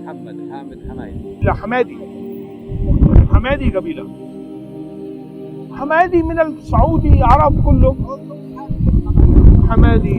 محمد حامد حمايدي لا حمادي حمادي قبيلة حمادي من السعودي عرب كله حمادي।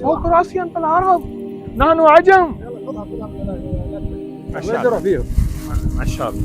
فوق راسي انت العرب نحن عجم ما شاء الله ما شاء الله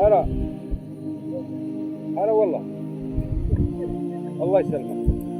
هلا والله الله يسلمك।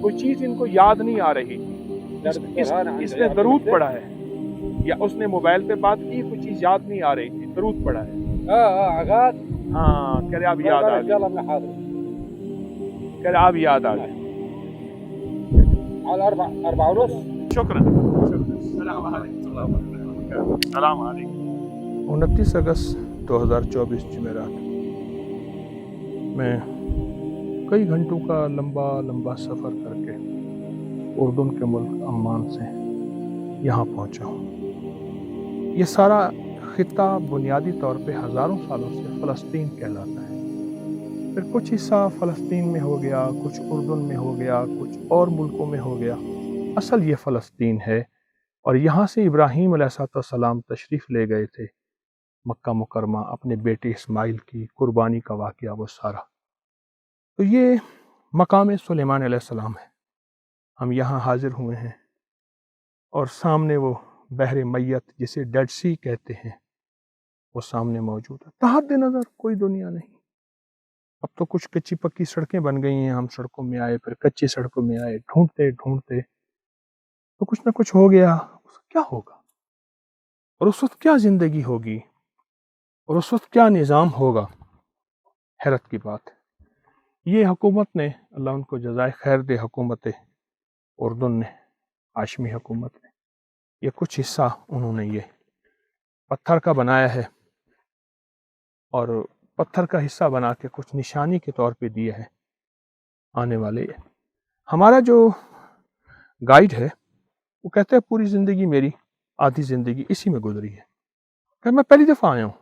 کوئی چیز ان کو یاد نہیں آ رہی تھی. اس نے درود پڑھا ہے یا اس نے موبائل پہ بات کی, کوئی چیز یاد نہیں آ رہی تھی, درود پڑھا ہے. عقاد ہاں کہہ رہے اب یاد آ ان شاء گئی, الله من حاضر کہہ رہے اب یاد آ گئی. على 4 ونص. شکراً. السلام علیکم. السلام علیکم. 29 اگست 2024 جمعرات میں کئی گھنٹوں کا لمبا سفر کر کے اردن کے ملک عمان سے یہاں پہنچا ہوں. یہ سارا خطہ بنیادی طور پہ ہزاروں سالوں سے فلسطین کہلاتا ہے. پھر کچھ حصہ فلسطین میں ہو گیا, کچھ اردن میں ہو گیا, کچھ اور ملکوں میں ہو گیا. اصل یہ فلسطین ہے, اور یہاں سے ابراہیم علیہ السلام تشریف لے گئے تھے مکہ مکرمہ اپنے بیٹے اسماعیل کی قربانی کا واقعہ وہ سارا. تو یہ مقام سلیمان علیہ السلام ہے. ہم یہاں حاضر ہوئے ہیں اور سامنے وہ بحر میت جسے ڈیڈ سی کہتے ہیں وہ سامنے موجود ہے. تحت نظر کوئی دنیا نہیں. اب تو کچھ کچی پکی سڑکیں بن گئی ہیں, ہم سڑکوں میں آئے, پھر کچی سڑکوں میں آئے, ڈھونڈتے تو کچھ نہ کچھ ہو گیا. کیا ہوگا اور اس وقت کیا زندگی ہوگی اور اس وقت کیا نظام ہوگا, حیرت کی بات ہے. یہ حکومت نے, اللہ ان کو جزائے خیر دے, حکومت اردن نے, ہاشمی حکومت نے, یہ کچھ حصہ انہوں نے یہ پتھر کا بنایا ہے اور پتھر کا حصہ بنا کے کچھ نشانی کے طور پہ دیا ہے آنے والے. ہمارا جو گائیڈ ہے وہ کہتا ہے پوری زندگی میری آدھی زندگی اسی میں گزری ہے. کہ میں پہلی دفعہ آیا ہوں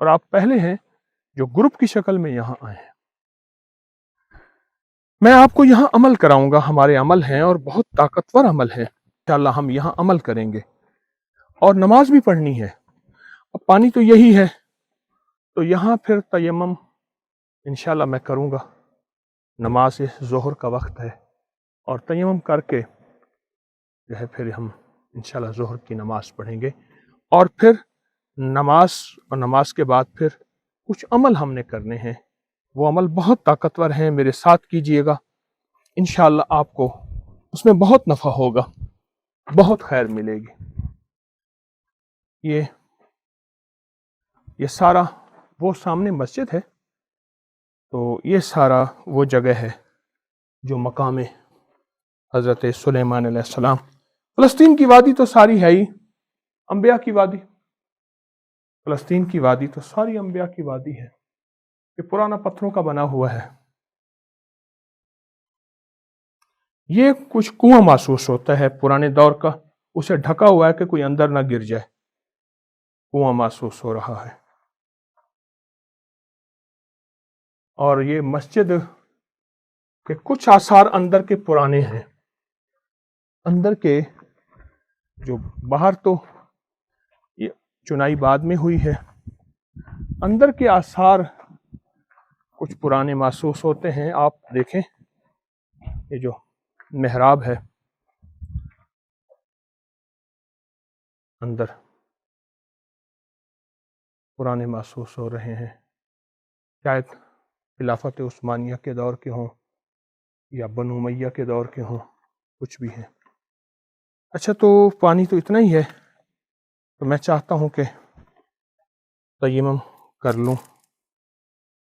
اور آپ پہلے ہیں جو گروپ کی شکل میں یہاں آئے ہیں. میں آپ کو یہاں عمل کراؤں گا, ہمارے عمل ہیں اور بہت طاقتور عمل ہے. انشاءاللہ ہم یہاں عمل کریں گے اور نماز بھی پڑھنی ہے. اب پانی تو یہی ہے تو یہاں پھر تیمم انشاءاللہ میں کروں گا. نماز ظہر کا وقت ہے اور تیمم کر کے جو ہے پھر ہم انشاءاللہ ظہر کی نماز پڑھیں گے. اور پھر نماز کے بعد پھر کچھ عمل ہم نے کرنے ہیں. وہ عمل بہت طاقتور ہیں, میرے ساتھ کیجئے گا. انشاءاللہ آپ کو اس میں بہت نفع ہوگا, بہت خیر ملے گی. یہ سارا وہ سامنے مسجد ہے, تو یہ سارا وہ جگہ ہے جو مقام حضرت سلیمان علیہ السلام. فلسطین کی وادی تو ساری ہے ہی انبیاء کی وادی. فلسطین کی وادی تو ساری انبیاء کی وادی ہے. یہ پرانا پتھروں کا بنا ہوا ہے. یہ کچھ کنواں محسوس ہوتا ہے پرانے دور کا, اسے ڈھکا ہوا ہے کہ کوئی اندر نہ گر جائے. کنواں محسوس ہو رہا ہے. اور یہ مسجد کے کچھ آثار اندر کے پرانے ہیں. اندر کے جو باہر تو یہ چنائی بعد میں ہوئی ہے, اندر کے آثار کچھ پرانے محسوس ہوتے ہیں. آپ دیکھیں یہ جو محراب ہے اندر پرانے محسوس ہو رہے ہیں. شاید خلافت عثمانیہ کے دور کے ہوں یا بنو امیہ کے دور کے ہوں, کچھ بھی ہیں. اچھا تو پانی تو اتنا ہی ہے, تو میں چاہتا ہوں کہ تیمم کر لوں,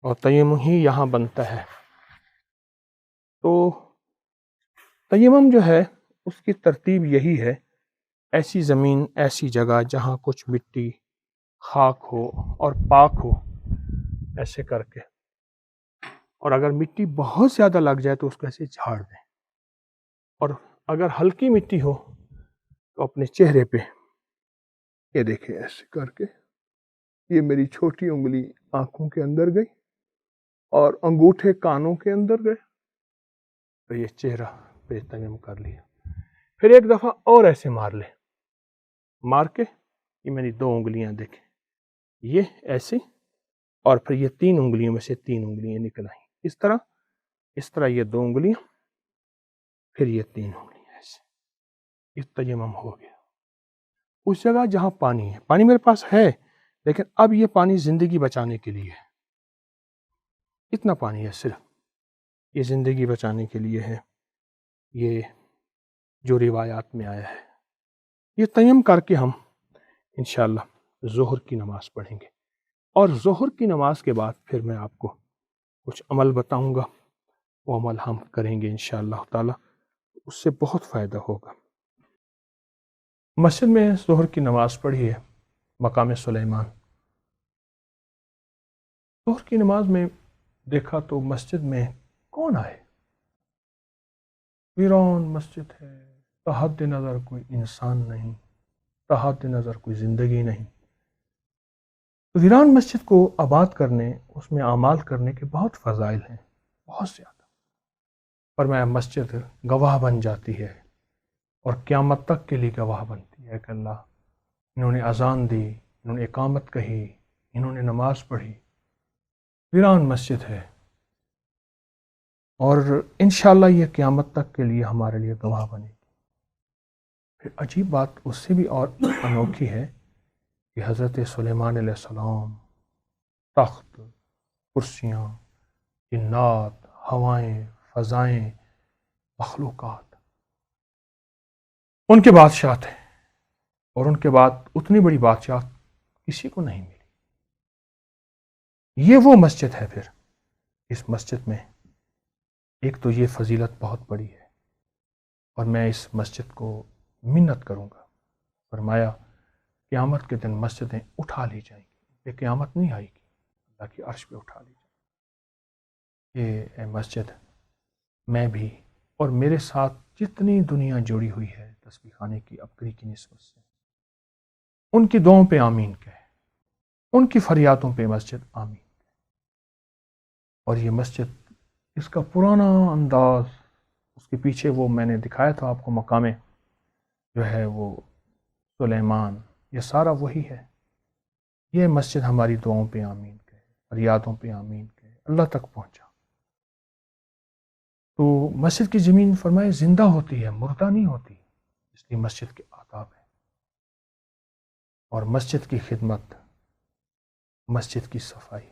اور تیمم ہی یہاں بنتا ہے. تو تیمم جو ہے اس کی ترتیب یہی ہے, ایسی زمین, ایسی جگہ جہاں کچھ مٹی خاک ہو اور پاک ہو, ایسے کر کے. اور اگر مٹی بہت زیادہ لگ جائے تو اس کو ایسے جھاڑ دیں, اور اگر ہلکی مٹی ہو تو اپنے چہرے پہ یہ دیکھیں ایسے کر کے, یہ میری چھوٹی انگلی آنکھوں کے اندر گئی اور انگوٹھے کانوں کے اندر گئے, تو یہ چہرہ پہ تیمم کر لیا. پھر ایک دفعہ اور ایسے مار لے, مار کے یہ میری 2 انگلیاں دیکھیں, یہ ایسے, اور پھر یہ 3 انگلیوں میں سے 3 انگلیاں نکل آئیں. اس طرح یہ 2 انگلیاں, پھر یہ 3 انگلیاں ایسے. یہ تیمم ہو گیا. اس جگہ جہاں پانی ہے, پانی میرے پاس ہے لیکن اب یہ پانی زندگی بچانے کے لیے ہے. اتنا پانی ہے صرف, یہ زندگی بچانے کے لیے ہے. یہ جو روایات میں آیا ہے یہ تیمم کر کے ہم انشاءاللہ ظہر کی نماز پڑھیں گے، اور ظہر کی نماز کے بعد پھر میں آپ کو کچھ عمل بتاؤں گا، وہ عمل ہم کریں گے انشاءاللہ تعالی، اس سے بہت فائدہ ہوگا۔ مسجد میں ظہر کی نماز پڑھی ہے مقام سلیمان۔ ظہر کی نماز میں دیکھا تو مسجد میں کون آئے؟ ویران مسجد ہے، تحت نظر کوئی انسان نہیں، تحت نظر کوئی زندگی نہیں۔ ویران مسجد کو آباد کرنے، اس میں اعمال کرنے کے بہت فضائل ہیں، بہت زیادہ۔ فرمایا مسجد گواہ بن جاتی ہے اور قیامت تک کے لیے گواہ بنتی ہے کہ اللہ انہوں نے اذان دی، انہوں نے اقامت کہی، انہوں نے نماز پڑھی، ویران مسجد ہے، اور انشاءاللہ یہ قیامت تک کے لیے ہمارے لیے گواہ بنے گی۔ پھر عجیب بات اس سے بھی اور انوکھی ہے کہ حضرت سلیمان علیہ السلام، تخت، کرسیاں، جنات، ہوائیں، فضائیں، مخلوقات، ان کے بادشاہ تھے، اور ان کے بعد اتنی بڑی بادشاہ کسی کو نہیں ملی۔ یہ وہ مسجد ہے۔ پھر اس مسجد میں ایک تو یہ فضیلت بہت بڑی ہے، اور میں اس مسجد کو منت کروں گا۔ فرمایا قیامت کے دن مسجدیں اٹھا لی جائیں گی، یہ قیامت نہیں آئے گی، اللہ کی عرش پہ اٹھا لی جائے گی۔ یہ اے مسجد، میں بھی اور میرے ساتھ جتنی دنیا جڑی ہوئی ہے تسبیح خانے کی ابکری کی نسبت سے، ان کی دعاؤں پہ آمین کہے، ان کی فریادوں پہ مسجد آمین کہے۔ اور یہ مسجد، اس کا پرانا انداز، اس کے پیچھے وہ میں نے دکھایا تھا آپ کو مقام جو ہے وہ سلیمان، یہ سارا وہی ہے۔ یہ مسجد ہماری دعاؤں پہ آمین کہے، فریادوں پہ آمین کہے، اللہ تک پہنچا۔ تو مسجد کی زمین فرمائے زندہ ہوتی ہے، مردہ نہیں ہوتی، اس لیے مسجد کے آداب ہیں، اور مسجد کی خدمت، مسجد کی صفائی۔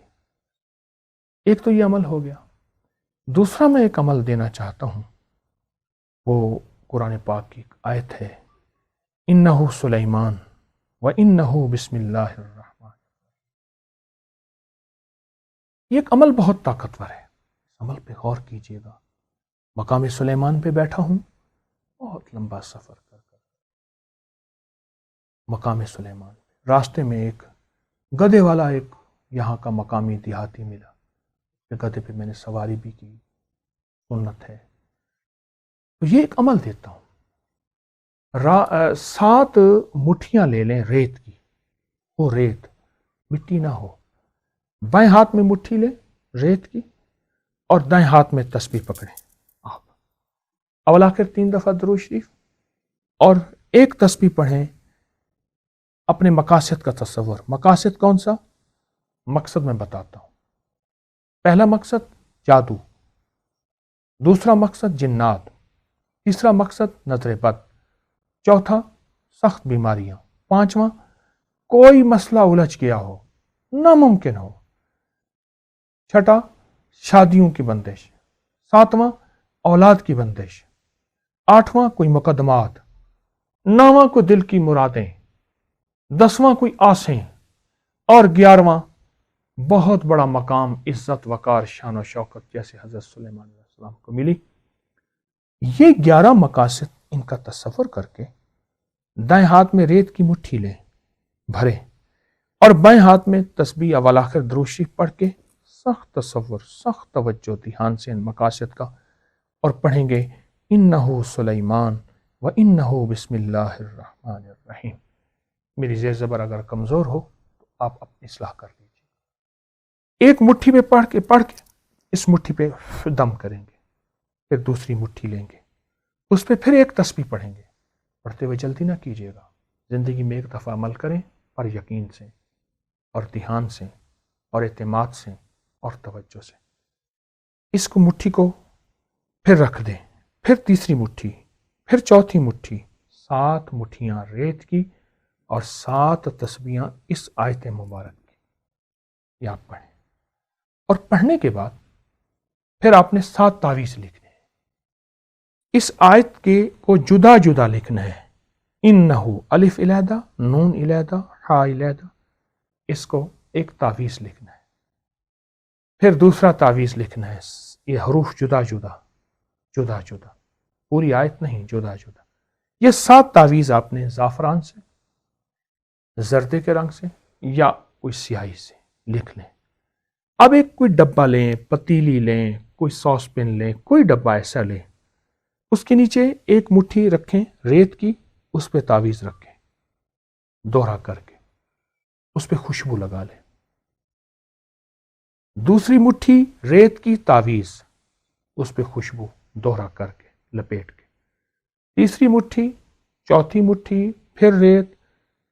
ایک تو یہ عمل ہو گیا۔ دوسرا میں ایک عمل دینا چاہتا ہوں، وہ قرآن پاک کی ایک آیت ہے، انہ سلیمان و انہ بسم اللہ الرحمن۔ یہ ایک عمل بہت طاقتور ہے، اس عمل پہ غور کیجئے گا۔ مقام سلیمان پہ بیٹھا ہوں، بہت لمبا سفر کر مقام سلیمان پہ، راستے میں ایک گدھے والا ایک یہاں کا مقامی دیہاتی ملا، کہ گدھے پہ میں نے سواری بھی کی، سنت ہے۔ تو یہ ایک عمل دیتا ہوں، 7 مٹھیاں لے لیں ریت کی، وہ ریت مٹی نہ ہو، بائیں ہاتھ میں مٹھی لیں ریت کی، اور دائیں ہاتھ میں تسبیح پکڑیں آپ، اول آخر 3 دفعہ درود شریف، اور ایک تسبیح پڑھیں اپنے مقاصد کا تصور۔ مقاصد کون سا؟ مقصد میں بتاتا ہوں۔ پہلا مقصد جادو، دوسرا مقصد جنات، تیسرا مقصد نظر بد، چوتھا سخت بیماریاں، پانچواں کوئی مسئلہ الجھ گیا ہو، ناممکن ہو، چھٹا شادیوں کی بندش، ساتواں اولاد کی بندش، آٹھواں کوئی مقدمات، نواں کوئی دل کی مرادیں، 10واں کوئی آسیں، اور 11واں بہت بڑا مقام، عزت وقار شان و شوکت، جیسے حضرت سلیمان علیہ السلام کو ملی۔ یہ 11 مقاصد ان کا تصور کر کے دائیں ہاتھ میں ریت کی مٹھی لیں بھرے، اور بائیں ہاتھ میں تسبیح اول آخر درود شریف پڑھ کے سخت تصور، سخت توجہ دھیان سے ان مقاصد کا، اور پڑھیں گے انہ سلیمان و انہ بسم اللہ الرحمن الرحیم۔ میری زیر زبر اگر کمزور ہو تو آپ اپنی اصلاح کر لیجیے۔ ایک مٹھی پہ پڑھ کے اس مٹھی پہ دم کریں گے، پھر دوسری مٹھی لیں گے، اس پہ پھر ایک تسبیح پڑھیں گے۔ پڑھتے ہوئے جلدی نہ کیجیے گا، زندگی میں ایک دفعہ عمل کریں، پر یقین سے اور دھیان سے اور اعتماد سے اور توجہ سے۔ اس کو مٹھی کو پھر رکھ دیں، پھر تیسری مٹھی، پھر چوتھی مٹھی، 7 مٹھیاں ریت کی اور 7 تسبیحاں اس آیت مبارک کی، یہ آپ پڑھیں۔ اور پڑھنے کے بعد پھر آپ نے 7 تعویذ لکھنے ہیں۔ اس آیت کے کو جدا جدا لکھنا ہے. انہو الف علیحدہ، نون علیحدہ، ہا علیحدہ، اس کو ایک تعویذ لکھنا ہے. پھر دوسرا تعویذ لکھنا ہے، یہ حروف جدا جدا جدا جدا، پوری آیت نہیں، جدا جدا. یہ 7 تعویذ آپ نے زعفران سے، زردے کے رنگ سے یا کوئی سیاہی سے لکھ لیں. اب ایک کوئی ڈبہ لیں، پتیلی لیں، کوئی ساس پین لیں، کوئی ڈبہ ایسا لیں، اس کے نیچے ایک مٹھی رکھیں ریت کی، اس پہ تعویذ رکھیں دوہرا کر کے، اس پہ خوشبو لگا لیں. دوسری مٹھی ریت کی تعویذ، اس پہ خوشبو دوہرا کر کے لپیٹ کے. تیسری مٹھی، چوتھی مٹھی، پھر ریت،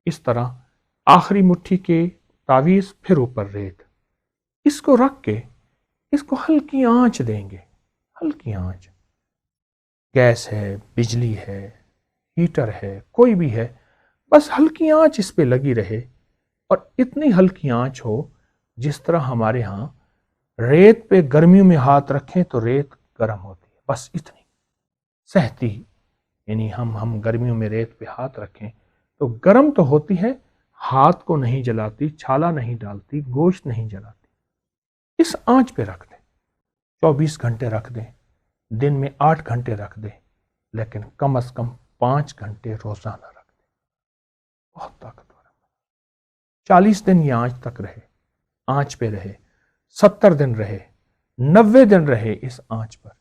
اس طرح آخری مٹھی کے تعویذ، پھر اوپر ریت. اس کو رکھ کے اس کو ہلکی آنچ دیں گے، ہلکی آنچ. گیس ہے، بجلی ہے، ہیٹر ہے، کوئی بھی ہے، بس ہلکی آنچ اس پہ لگی رہے، اور اتنی ہلکی آنچ ہو جس طرح ہمارے ہاں ریت پہ گرمیوں میں ہاتھ رکھیں تو ریت گرم ہوتی ہے، بس اتنی سہتی. یعنی ہم گرمیوں میں ریت پہ ہاتھ رکھیں تو گرم تو ہوتی ہے، ہاتھ کو نہیں جلاتی، چھالا نہیں ڈالتی، گوشت نہیں جلاتی. اس آنچ پہ رکھ دیں، 24 گھنٹے رکھ دیں، دن میں 8 گھنٹے رکھ دیں، لیکن کم از کم 5 گھنٹے روزانہ رکھ دیں. بہت طاقتور ہے. 40 دن یہ آنچ تک رہے، آنچ پہ رہے، 70 دن رہے، 90 دن رہے اس آنچ پر.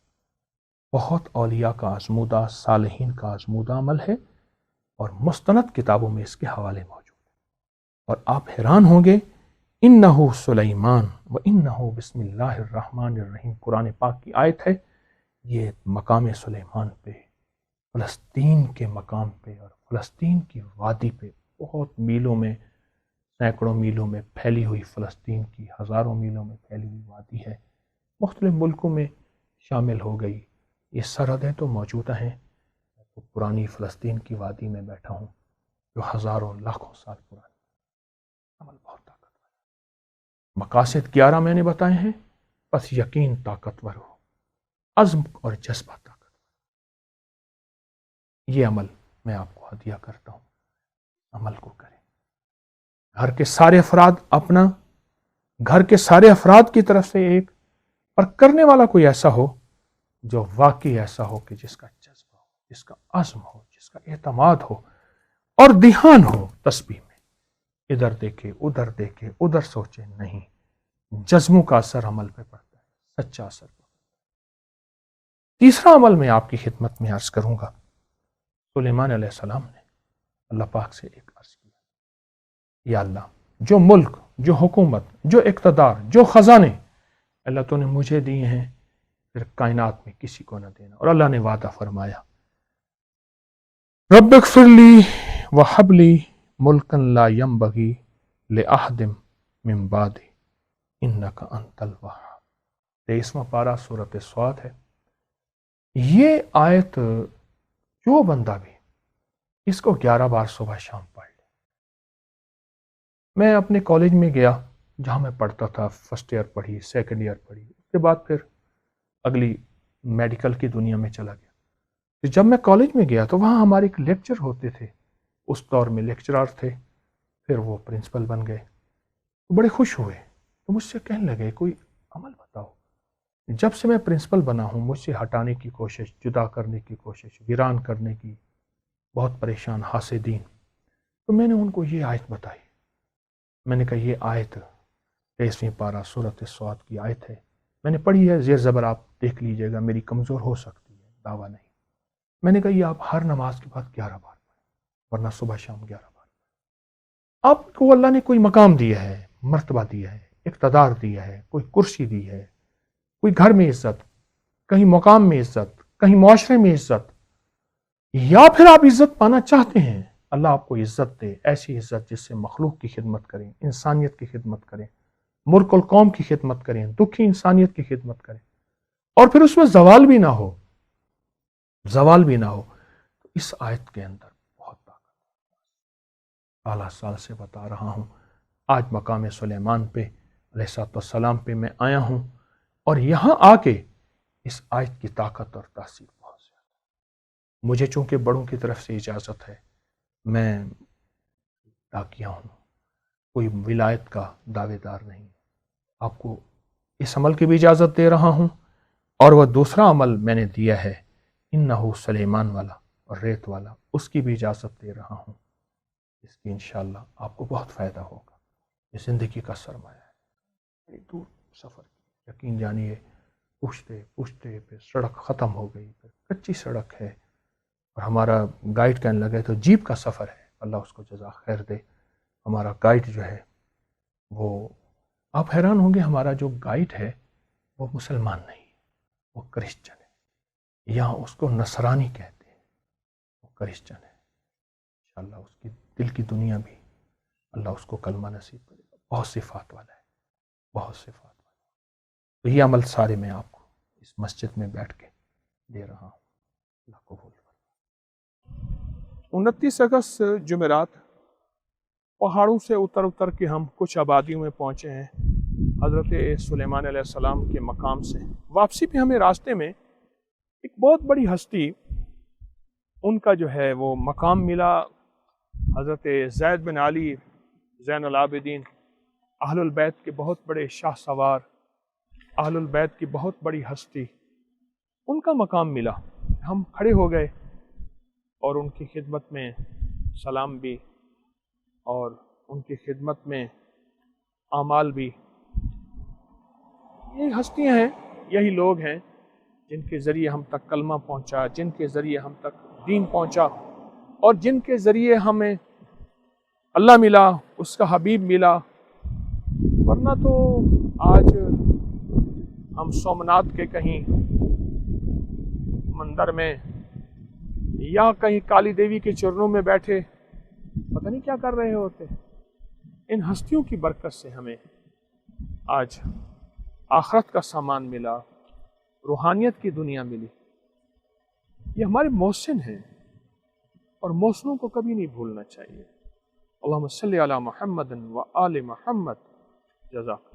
بہت اولیاء کا آزمودہ، صالحین کا آزمودہ عمل ہے، اور مستند کتابوں میں اس کے حوالے موجود ہیں. اور آپ حیران ہوں گے، انہو سلیمان و انہو بسم اللہ الرحمن الرحیم، قرآن پاک کی آیت ہے. یہ مقام سلیمان پہ، فلسطین کے مقام پہ اور فلسطین کی وادی پہ، بہت میلوں میں، سینکڑوں میلوں میں پھیلی ہوئی فلسطین کی، ہزاروں میلوں میں پھیلی ہوئی وادی ہے، مختلف ملکوں میں شامل ہو گئی. یہ سرحدیں تو موجودہ ہیں. تو پرانی فلسطین کی وادی میں بیٹھا ہوں جو ہزاروں لاکھوں سال پرانی. عمل بہت طاقتور ہے. مقاصد 11 میں نے بتائے ہیں، بس یقین طاقتور ہو، عزم اور جذبہ طاقتور. یہ عمل میں آپ کو ہدیہ کرتا ہوں، عمل کو کریں. گھر کے سارے افراد اپنا، گھر کے سارے افراد کی طرف سے ایک، اور کرنے والا کوئی ایسا ہو جو واقعی ایسا ہو کہ جس کا جذبہ ہو، جس کا عزم ہو، جس کا اعتماد ہو، اور دھیان ہو تسبیح میں. ادھر دیکھے، ادھر دیکھے، ادھر سوچے نہیں. جذبوں کا اثر عمل پہ پڑتا ہے، سچا اثر پڑتا ہے. تیسرا عمل میں آپ کی خدمت میں عرض کروں گا. سلیمان علیہ السلام نے اللہ پاک سے ایک عرض کیا، یا اللہ، جو ملک، جو حکومت، جو اقتدار، جو خزانے اللہ تو نے مجھے دیے ہیں، پھر کائنات میں کسی کو نہ دینا. اور اللہ نے وعدہ فرمایا، رب اغفر لی وہب لی ملکا لا ینبغی لأحد من بعدی انک انت الوہاب. 23واں پارہ سورۃ صاد ہے. یہ آیت جو بندہ بھی اس کو 11 بار صبح شام پڑھ لے. میں اپنے کالج میں گیا جہاں میں پڑھتا تھا، فرسٹ ایئر پڑھی، سیکنڈ ایئر پڑھی، اس کے بعد پھر اگلی میڈیکل کی دنیا میں چلا گیا. تو جب میں کالج میں گیا تو وہاں ہمارے ایک لیکچر ہوتے تھے، اس دور میں لیکچرار تھے، پھر وہ پرنسپل بن گئے. تو بڑے خوش ہوئے، تو مجھ سے کہنے لگے کوئی عمل بتاؤ. جب سے میں پرنسپل بنا ہوں مجھ سے ہٹانے کی کوشش، جدا کرنے کی کوشش، ویران کرنے کی، بہت پریشان، حاسدین. تو میں نے ان کو یہ آیت بتائی. میں نے کہا یہ آیت 23ویں پارہ سورۃ صاد کی آیت ہے، میں نے پڑھی ہے، زیر زبر آپ دیکھ لیجئے گا، میری کمزور ہو سکتی ہے، دعویٰ نہیں. میں نے کہا یہ آپ ہر نماز کے بعد 11 بار پڑھیں، ورنہ صبح شام 11 بار. آپ کو اللہ نے کوئی مقام دیا ہے، مرتبہ دیا ہے، اقتدار دیا ہے، کوئی کرسی دی ہے، کوئی گھر میں عزت، کہیں مقام میں عزت، کہیں معاشرے میں عزت، یا پھر آپ عزت پانا چاہتے ہیں، اللہ آپ کو عزت دے، ایسی عزت جس سے مخلوق کی خدمت کریں، انسانیت کی خدمت کریں، ملک القوم کی خدمت کریں، دکھی انسانیت کی خدمت کریں، اور پھر اس میں زوال بھی نہ ہو، زوال بھی نہ ہو. تو اس آیت کے اندر بہت طاقت ہے. اعلیٰ سال سے بتا رہا ہوں، آج مقام سلیمان پہ علیہ السلام پہ میں آیا ہوں، اور یہاں آ کے اس آیت کی طاقت اور تاثیر مجھے چونکہ بڑوں کی طرف سے اجازت ہے، میں ڈاکیہ ہوں، کوئی ولایت کا دعوے دار نہیں، آپ کو اس عمل کی بھی اجازت دے رہا ہوں، اور وہ دوسرا عمل میں نے دیا ہے انہو سلیمان والا اور ریت والا، اس کی بھی اجازت دے رہا ہوں، اس کی انشاءاللہ آپ کو بہت فائدہ ہوگا۔ یہ زندگی کا سرمایہ ہے، بڑی دور سفر کی، یقین جانیے پوچھتے پوچھتے پھر سڑک ختم ہو گئی، پھر کچی سڑک ہے، اور ہمارا گائیڈ کہنے لگے تو جیپ کا سفر ہے، اللہ اس کو جزا خیر دے۔ ہمارا گائیڈ جو ہے وہ، آپ حیران ہوں گے، ہمارا جو گائیڈ ہے وہ مسلمان نہیں، وہ کرسچن ہے، یہاں اس کو نصرانی کہتے ہیں، وہ کرسچن ہے۔ انشاءاللہ اس کی دل کی دنیا بھی اللہ اس کو کلمہ نصیب کرے گا، بہت صفات والا ہے، بہت صفات والا ہے۔ تو یہ عمل سارے میں آپ کو اس مسجد میں بیٹھ کے دے رہا ہوں، اللہ قبول کرے۔ 29 اگست جمعرات پہاڑوں سے اتر کے ہم کچھ آبادیوں میں پہنچے ہیں حضرت سلیمان علیہ السلام کے مقام سے۔ واپسی پہ ہمیں راستے میں ایک بہت بڑی ہستی، ان کا جو ہے وہ مقام ملا، حضرت زید بن علی زین العابدین، اہل البیت کے بہت بڑے شاہ سوار، اہل البیت کی بہت بڑی ہستی، ان کا مقام ملا۔ ہم کھڑے ہو گئے اور ان کی خدمت میں سلام بھی، اور ان کی خدمت میں اعمال بھی۔ یہی ہستیاں ہیں، یہی لوگ ہیں جن کے ذریعے ہم تک کلمہ پہنچا، جن کے ذریعے ہم تک دین پہنچا، اور جن کے ذریعے ہمیں اللہ ملا، اس کا حبیب ملا۔ ورنہ تو آج ہم سومناتھ کے کہیں مندر میں یا کہیں کالی دیوی کے چرنوں میں بیٹھے پتہ نہیں کیا کر رہے ہوتے۔ ان ہستیوں کی برکت سے ہمیں آج آخرت کا سامان ملا، روحانیت کی دنیا ملی۔ یہ ہمارے محسن ہیں، اور محسنوں کو کبھی نہیں بھولنا چاہیے۔ اللہم صلی علی محمد و آل محمد، جزاک